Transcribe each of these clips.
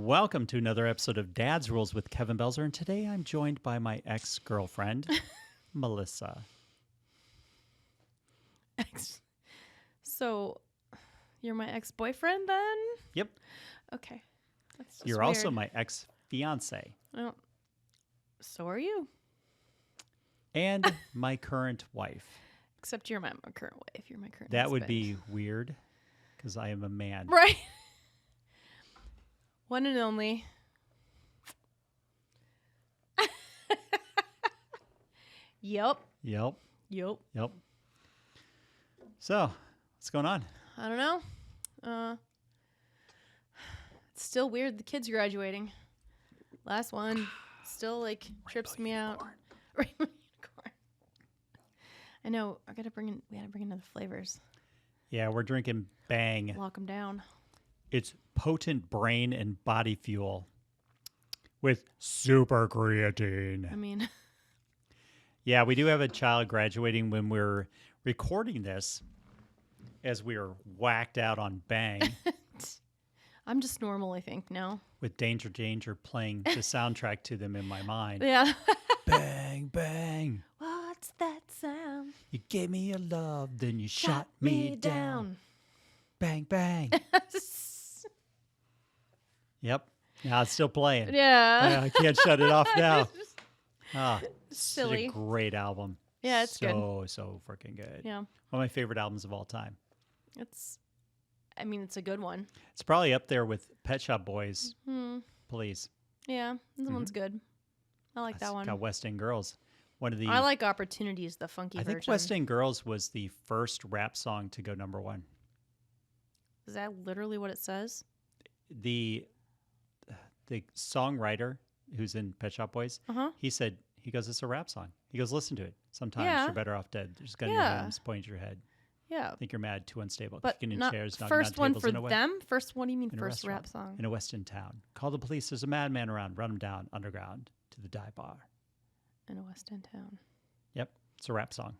Welcome to another episode of Dad's Rules with Kevin Belzer, and today I'm joined by my ex-girlfriend, Melissa. So, you're my ex-boyfriend then? Yep. Okay. That's just You're weird. also my ex-fiance. Oh, so are you. And my current wife. Except you're my current wife. You're my current That would husband. be weird, because I am a man. Right. One and only. Yep. Yep. Yep. Yep. So, what's going on? I don't know. It's still weird. The kid's graduating. Last one still trips me out. Rainbow unicorn. I know. We gotta bring in other flavors. Yeah, we're drinking Bang. Lock them down. It's potent brain and body fuel with super creatine. I mean, Yeah, we do have a child graduating when we're recording this, as we are whacked out on Bang I'm just normal, I think, now. with Danger Danger playing the soundtrack to them in my mind. Yeah. Bang, bang. What's that sound? You gave me your love, then you shot me down. Bang, bang. Yep. Yeah, it's still playing. Yeah. I can't shut it off now. Ah, Silly. Such a great album. Yeah, it's good. So freaking good. Yeah. One of my favorite albums of all time. It's a good one. It's probably up there with Pet Shop Boys. Hmm. Please. Yeah, this one's good. I like that one. Got West End Girls. One of the I like Opportunities, the funky I version. think West End Girls was the first rap song to go number one. Is that literally what it says? The songwriter who's in Pet Shop Boys, he goes, it's a rap song. He goes, listen to it. Sometimes Yeah. you're better off dead. There's a gun in your Yeah. hands, pointing at your head. Yeah. Think you're mad, too unstable. But Kicking in not chairs, knocking first on one tables for in a them? First, what do you mean in a first rap restaurant, song? in a West End town. Call the police. There's a madman around. Run him down underground to the dive bar. In a West End town. Yep. It's a rap song.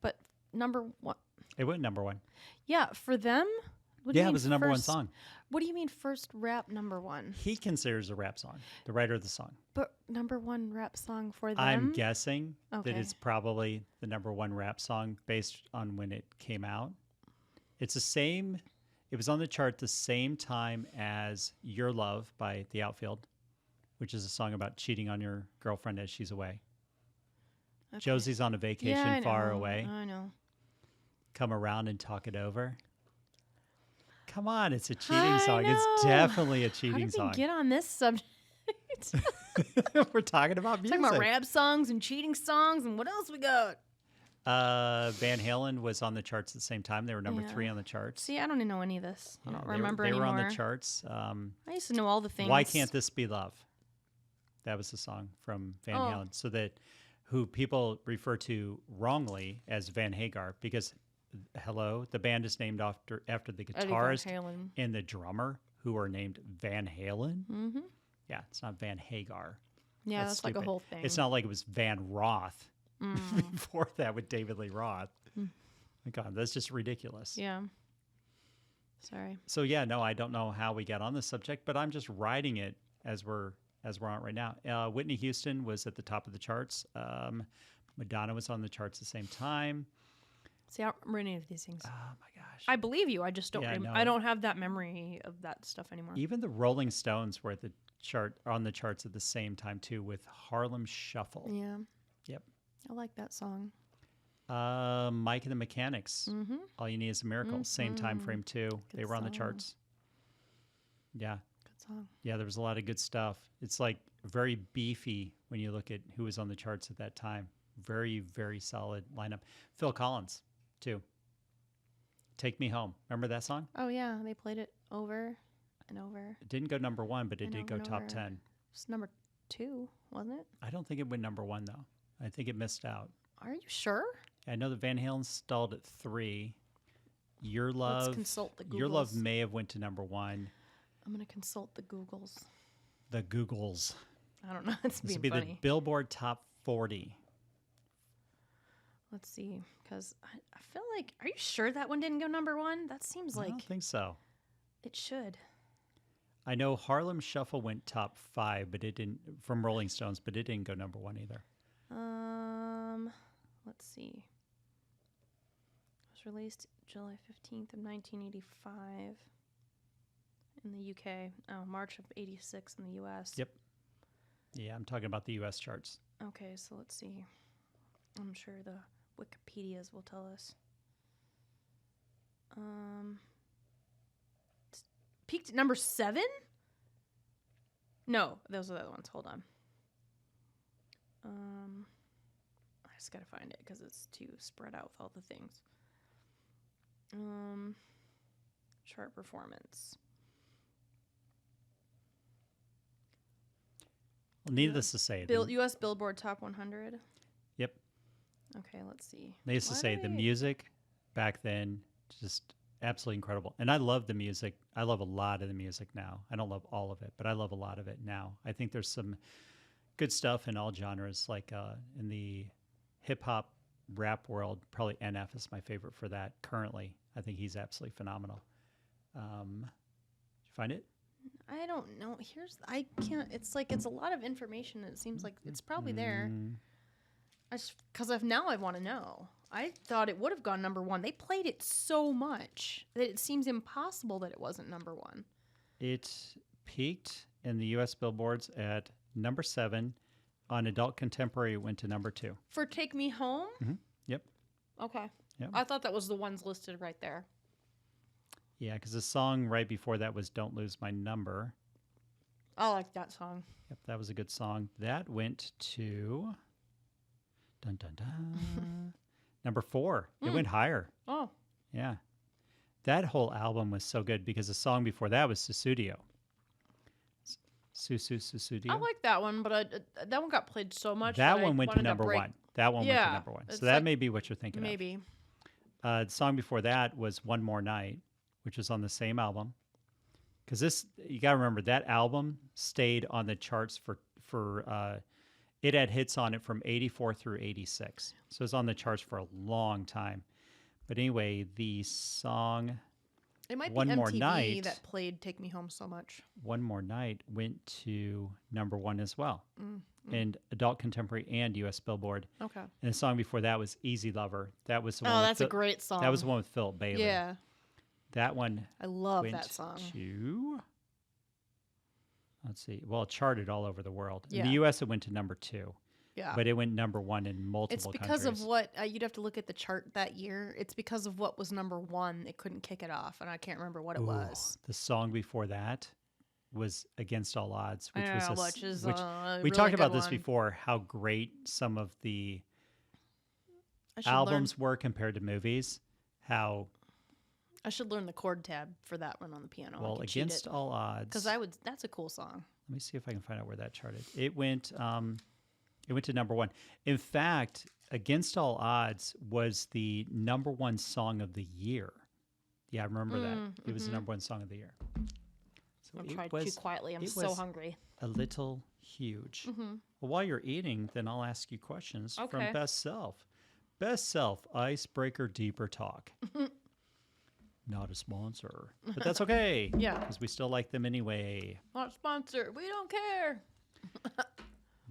But number one. It went number one. Yeah, for them? What do you Yeah, it mean was the number one first- song. What do you mean first rap number one? He considers a rap song, the writer of the song. But number one rap song for them? I'm guessing that Okay. it's probably the number one rap song based on when it came out. It's the same. It was on the chart the same time as Your Love by The Outfield, which is a song about cheating on your girlfriend as she's away. Okay. Josie's on a vacation Yeah, I far know. away. I know. Come around and talk it over. Come on, it's a cheating I song. It's know. definitely a How cheating did we song. get on this subject? We're talking about music. Talking about rap songs and cheating songs and what else we got? Van Halen was on the charts at the same time. They were number Yeah. 3 on the charts. See, I don't even know any of this. I don't They were- remember they anymore. were on the charts. I used to know all the things. Why Can't This Be Love? That was the song from Van Halen. So that who people refer to wrongly as Van Hagar, because the band is named after the Eddie Van guitarist Halen. and the drummer, who are named Van Halen. Mm-hmm. Yeah, it's not Van Hagar. Yeah, that's like a stupid. whole thing. It's not like it was Van Roth Mm. before that with David Lee Roth. My God, that's just ridiculous. Yeah. Sorry. So yeah, no, I don't know how we got on this subject, but I'm just riding it as we're on it right now. Whitney Houston was at the top of the charts. Madonna was on the charts at the same time. See, I don't remember any of these things. Oh my gosh! I believe you. I just don't. Yeah, no. I don't have that memory of that stuff anymore. Even the Rolling Stones were at the on the charts at the same time too, with Harlem Shuffle. Yeah. Yep. I like that song. Mike and the Mechanics. Mm-hmm. All You Need Is a Miracle. Same time frame too. They were on the song. charts. Yeah. Good song. Yeah, there was a lot of good stuff. It's like very beefy when you look at who was on the charts at that time. Very, very solid lineup. Phil Collins, too. Take Me Home. Remember that song? Oh yeah, they played it over and over. It didn't go number 1, but it And did go over and top over. 10. It's number 2, wasn't it? I don't think it went number 1, though. I think it missed out. Are you sure? I know that Van Halen stalled at 3. Your Love. Let's consult the Googles. Your Love may have went to number 1. I'm gonna consult the Googles. The Googles. I don't know. It's This would being be funny. the Billboard Top 40. Let's see, because I feel like. Are you sure that one didn't go number 1? That seems I like don't think so. it should. I know Harlem Shuffle went top 5, but it didn't from Rolling Stones, but it didn't go number 1 either. Let's see. It was released July 15th of 1985 in the UK. Oh, March of 86 in the US. Yep. Yeah, I'm talking about the US charts. Okay, so let's see. I'm sure the Wikipedias will tell us. Peaked at number 7? No, those are the other ones. Hold on. I just gotta find it because it's too spread out with all the things. Chart performance. Well, needless to say, U.S. Billboard Top 100. Yep. Okay, let's see. Needless to say, the music back then just absolutely incredible. And I love the music. I love a lot of the music now. I don't love all of it, but I love a lot of it now. I think there's some good stuff in all genres, like in the hip hop rap world. Probably NF is my favorite for that currently. I think he's absolutely phenomenal. Did you find it? I don't know. I can't. It's like it's a lot of information. It seems like it's probably there. Because now I want to know. I thought it would have gone number 1. They played it so much that it seems impossible that it wasn't number 1. It peaked in the U.S. billboards at number 7. On adult contemporary, it went to number 2. For Take Me Home? Mm-hmm. Yep. Okay. Yep. I thought that was the ones listed right there. Yeah, because the song right before that was Don't Lose My Number. I like that song. Yep, that was a good song. That went to dun dun dun number 4. It went higher. Oh. Yeah. That whole album was so good because the song before that was Susudio. Susudio. I like that one, but that one got played so much. That one went to number 1. That one went to number 1. So that like, may be what you're thinking maybe. of. The song before that was One More Night, which was on the same album. Because this, you got to remember, that album stayed on the charts for it had hits on it from 84 through 86. So it was on the charts for a long time. But anyway, the song it might One be More MTV Night that played Take Me Home so much. One More Night went to number 1 as well. And adult contemporary and U.S. Billboard. Okay. And the song before that was Easy Lover. That was the one. Oh, that's a great song. That was the one with Philip Bailey. Yeah. That one. I love went that song. To, let's see. Well, it charted all over the world. Yeah. In the U.S., it went to number 2. Yeah. But it went number 1 in multiple countries. It's because of what you'd have to look at the chart that year. It's because of what was number 1. It couldn't kick it off, and I can't remember what it was. The song before that was Against All Odds, which was we really talked about this before. How great some of the albums were compared to movies. How I should learn the chord tab for that one on the piano. Well, Against All Odds. Because that's a cool song. Let me see if I can find out where that charted. It went to number 1. In fact, Against All Odds was the number 1 song of the year. Yeah, I remember that. It was the number 1 song of the year. So I'm trying too quietly. I'm so hungry. A little huge. Well, while you're eating, then I'll ask you questions from Best Self. Best Self, Icebreaker Deeper Talk. Not a sponsor, but that's okay. Yeah. Because we still like them anyway. Not sponsored. We don't care.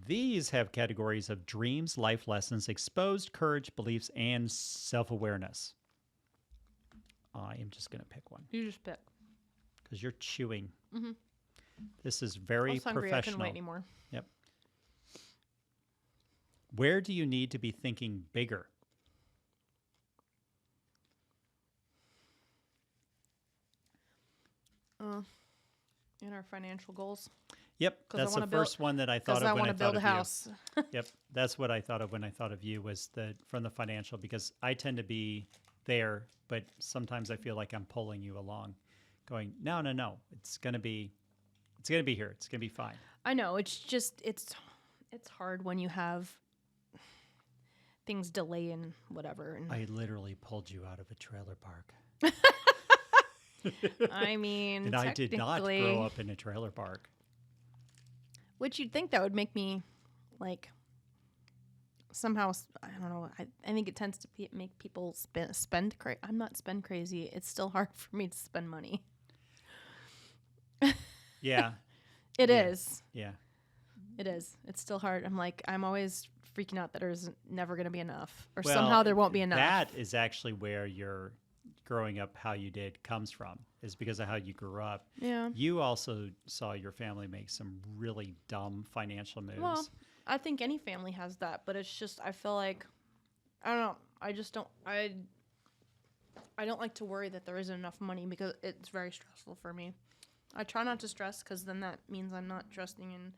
These have categories of dreams, life lessons, exposed courage, beliefs, and self-awareness. I am just going to pick one. You just pick. Because you're chewing. This is very professional. I couldn't wait anymore. Yep. Where do you need to be thinking bigger? In our financial goals. Yep, that's the first one that I thought of when I thought of you. Because I want to build a house. Yep, that's what I thought of when I thought of you was from the financial, because I tend to be there, but sometimes I feel like I'm pulling you along, going, no, it's gonna be here, it's gonna be fine. I know, it's just it's hard when you have things delay and whatever. And I literally pulled you out of a trailer park. I mean, and I did not grow up in a trailer park. Which you'd think that would make me, like, somehow, I don't know. I think it tends to make people spend crazy. I'm not spend crazy. It's still hard for me to spend money. Yeah. It Yeah. is. Yeah. It is. It's still hard. I'm always freaking out that there's never going to be enough, or Well, somehow there won't be enough. that is actually where your growing up how you did comes from, is because of how you grew up. Yeah. You also saw your family make some really dumb financial moves. Well, I think any family has that, but it's just I feel like I don't know. I just don't. I don't like to worry that there isn't enough money because it's very stressful for me. I try not to stress because then that means I'm not trusting in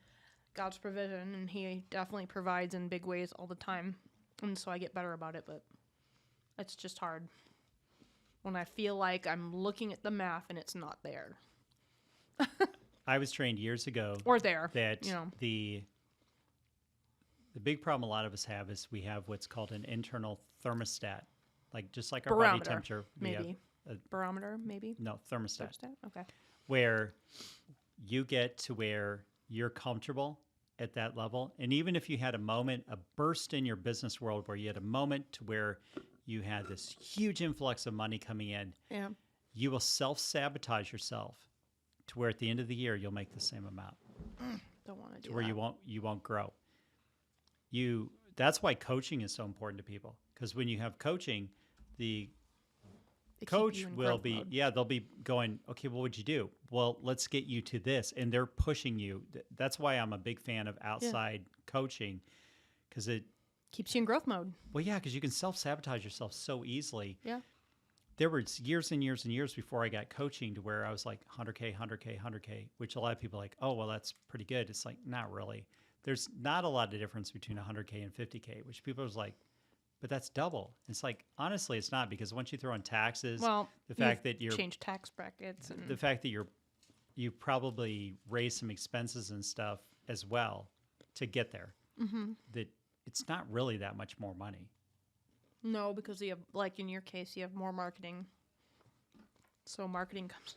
God's provision, and He definitely provides in big ways all the time, and so I get better about it. But it's just hard when I feel like I'm looking at the math and it's not there I was trained years ago or there. that You know. the big problem a lot of us have is we have what's called an internal thermostat, like just like our body Barometer, temperature. We maybe have barometer, maybe no thermostat, Okay. where you get to where you're comfortable at that level. And even if you had a burst in your business world where you had a moment to where you had this huge influx of money coming in, Yeah. you will self-sabotage yourself to where at the end of the year you'll make the same amount, Don't want to do to where that. you won't grow. That's why coaching is so important to people, because when you have coaching, the They keep coach you in will growth be mode. they'll be going, okay, what would you do? Well, let's get you to this, and they're pushing you. That's why I'm a big fan of outside coaching, because Keeps you in growth mode. because you can self-sabotage yourself so easily. Yeah. There were years and years and years before I got coaching to where I was like 100K, 100K, 100K, which a lot of people are like, oh, well, that's pretty good. It's like, not really. There's not a lot of difference between 100K and 50K, which people are like, but that's double. It's like, honestly, it's not, because once you throw in taxes, Well, the fact that you're change tax brackets and the fact that you probably raise some expenses and stuff as well to get there, that it's not really that much more money. no, because you have, like in your case, you have more marketing. So marketing comes.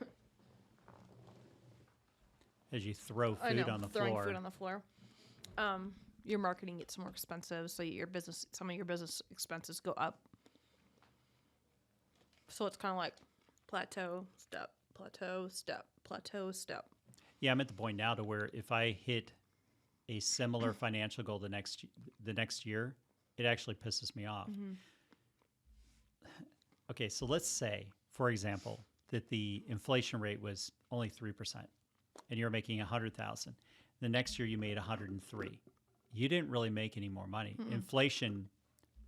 As you throw I know, food on the throwing floor. food on the floor. Your marketing gets more expensive, so some of your business expenses go up. So it's kind of like plateau, step, plateau, step, plateau, step. Yeah, I'm at the point now to where if I hit a similar financial goal the next year, it actually pisses me off. Okay, so let's say, for example, that the inflation rate was only 3%, and you're making 100,000. The next year you made 103. You didn't really make any more money. Inflation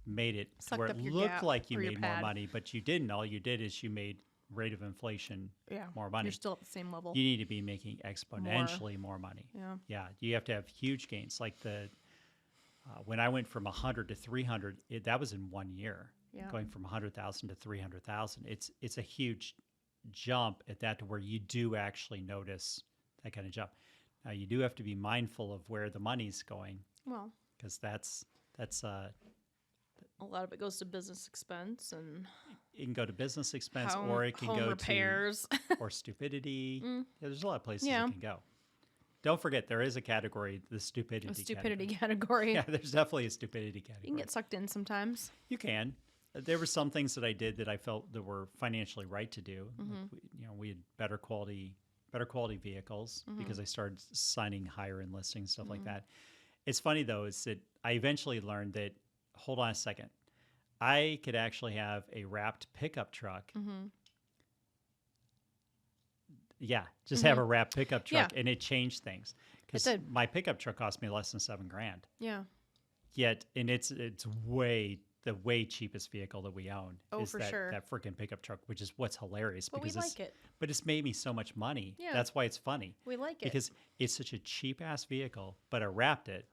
made it to Sucked where up it your looked gap like you or your made more pad. money, but you didn't. All you did is you made rate of inflation more money. You're still at the same level. You need to be making exponentially more money. Yeah. Yeah, you have to have huge gains. Like when I went from 100 to 300, that was in 1 year. Yeah. Going from 100,000 to 300,000, it's a huge jump at that, to where you do actually notice that kind of jump. Now you do have to be mindful of where the money's going, Well, because that's a lot of it goes to business expense and it can go to business expense, home, or it can home go repairs. to or stupidity. Yeah, there's a lot of places Yeah. it can go. Don't forget, there is a category, the stupidity. A stupidity category. category. Yeah, there's definitely a stupidity category. You can get sucked in sometimes. You can. There were some things that I did that I felt that were financially right to do. Like we had better quality vehicles, because I started signing higher end listings, stuff like that. It's funny though, is that I eventually learned that, hold on a second, I could actually have a wrapped pickup truck. Yeah, just have a wrapped pickup truck, and it changed things. Because did. my pickup truck cost me less than $7,000. Yeah. Yet, and it's the way cheapest vehicle that we own. Oh, is for that, sure. That freaking pickup truck, which is what's hilarious. But we because like it. But it's made me so much money. Yeah. That's why it's funny. We like it. Because it's such a cheap ass vehicle, but I wrapped it.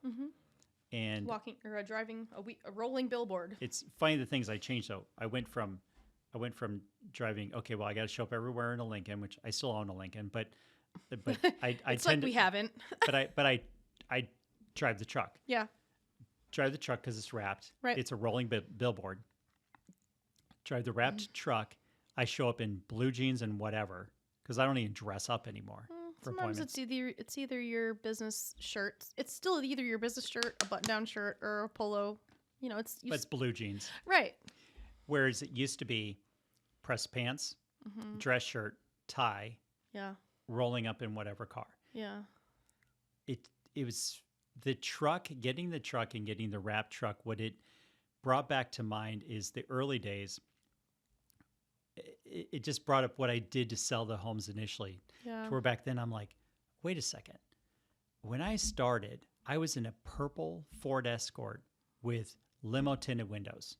And Walking or driving a rolling billboard. it's funny the things I changed though. I went from driving, okay, well I gotta show up everywhere in a Lincoln, which I still own a Lincoln, but I It's tend like we to, haven't. but I drive the truck. Yeah. Drive the truck because it's wrapped. Right. It's a rolling billboard. Drive the wrapped truck. I show up in blue jeans and whatever, because I don't even dress up anymore for Sometimes appointments. it's either your business shirt. It's still either your business shirt, a button-down shirt, or a polo. You know, it's But it's blue jeans. right. Whereas it used to be press pants, dress shirt, tie, Yeah. rolling up in whatever car. Yeah. It was the truck, getting the truck and getting the wrap truck. What it brought back to mind is the early days. It just brought up what I did to sell the homes initially. Yeah. To where back then I'm like, wait a second. When I started, I was in a purple Ford Escort with limo tinted windows.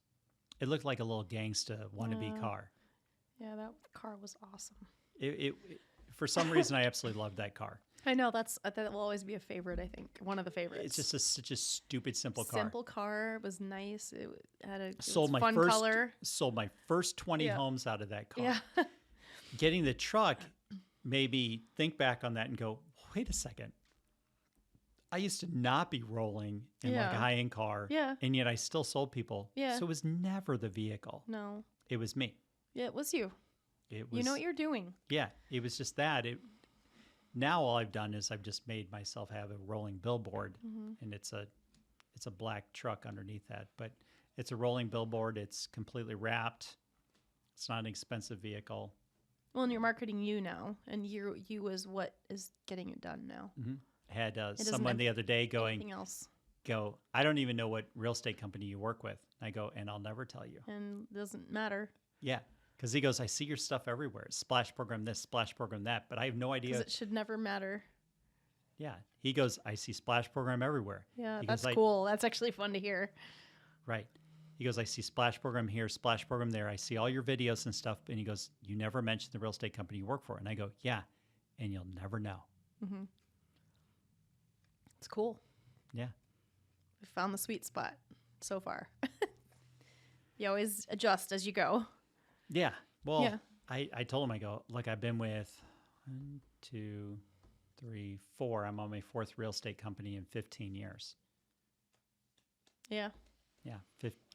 It looked like a little gangsta wannabe car. Yeah, that car was awesome. It for some reason, I absolutely loved that car. I know that will always be a favorite. I think one of the favorites. It's just such a stupid, simple car. Simple car, was nice. It had a Sold my fun first color. Sold my first 20 homes out of that car. Yeah. Getting the truck made me think back on that and go, wait a second. I used to not be rolling in like a high-end car. Yeah. And yet I still sold people. Yeah. So it was never the vehicle. No. It was me. Yeah, it was you. It was, you know what you're doing. Yeah. It was just that. Now all I've done is I've just made myself have a rolling billboard, and it's a black truck underneath that. But it's a rolling billboard. It's completely wrapped. It's not an expensive vehicle. Well, and you're marketing you now, and you is what is getting it done now. Mm-hmm. I had someone the other day Anything else. I don't even know what real estate company you work with. I go, and I'll never tell you. And it doesn't matter. Yeah. Because he goes, I see your stuff everywhere. Splash program this, splash program that. But I have no idea. Because it should never matter. Yeah. He goes, I see splash program everywhere. Yeah, He that's goes, cool. That's actually fun to hear. Right. He goes, I see splash program here, splash program there. I see all your videos and stuff. And he goes, you never mentioned the real estate company you work for. And I go, yeah. And you'll never know. Mm-hmm. It's cool. Yeah. We found the sweet spot so far. You always adjust as you go. Yeah. Well, Yeah. I told him, I go, look, I've been with 1, 2, 3, 4. I'm on my 4th real estate company in 15 years. Yeah. Yeah.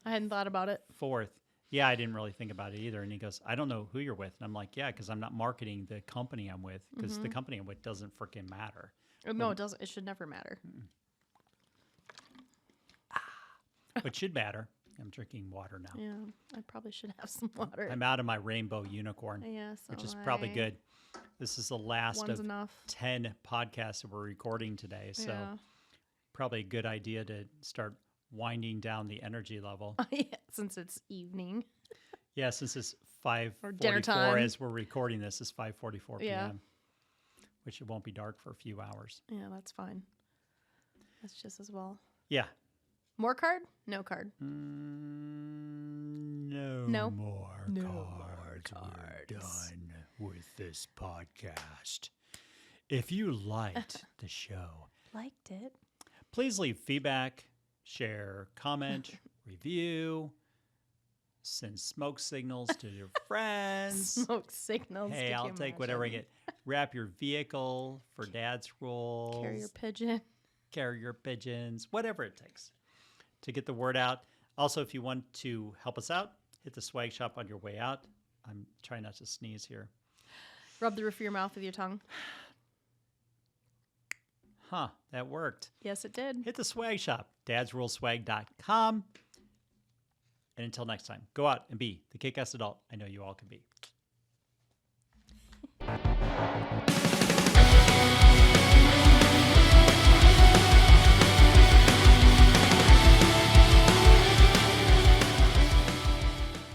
I hadn't thought about it. 4th. Yeah, I didn't really think about it either. And he goes, I don't know who you're with. And I'm like, yeah, because I'm not marketing the company I'm with, because the company I'm with doesn't freaking matter. No, it doesn't. It should never matter. What should matter, I'm drinking water now. Yeah, I probably should have some water. I'm out of my rainbow unicorn, Yeah, which is probably good. This is the last One's of enough. 10 podcasts that we're recording today. So Yeah. probably a good idea to start winding down the energy level. Yeah, since it's evening. Yeah, since it's Or dinner 5:44 time. as we're recording this, it's 5:44 Yeah. p.m., which it won't be dark for a few hours. Yeah, that's fine. That's just as well. Yeah. More card? No card. No more No cards. more We're cards. done with this podcast. If you liked the show, Liked it. please leave feedback, share, comment, review, send smoke signals to your friends. Smoke signals. Hey, could I'll you take whatever I imagine? get. Wrap your vehicle for dad's rolls. Carrier pigeon. Carrier pigeons, whatever it takes to get the word out. Also, if you want to help us out, hit the swag shop on your way out. I'm trying not to sneeze here. Rub the roof of your mouth with your tongue. Huh, that worked. Yes, it did. Hit the swag shop, dadsruleswag.com. And until next time, go out and be the kick-ass adult I know you all can be.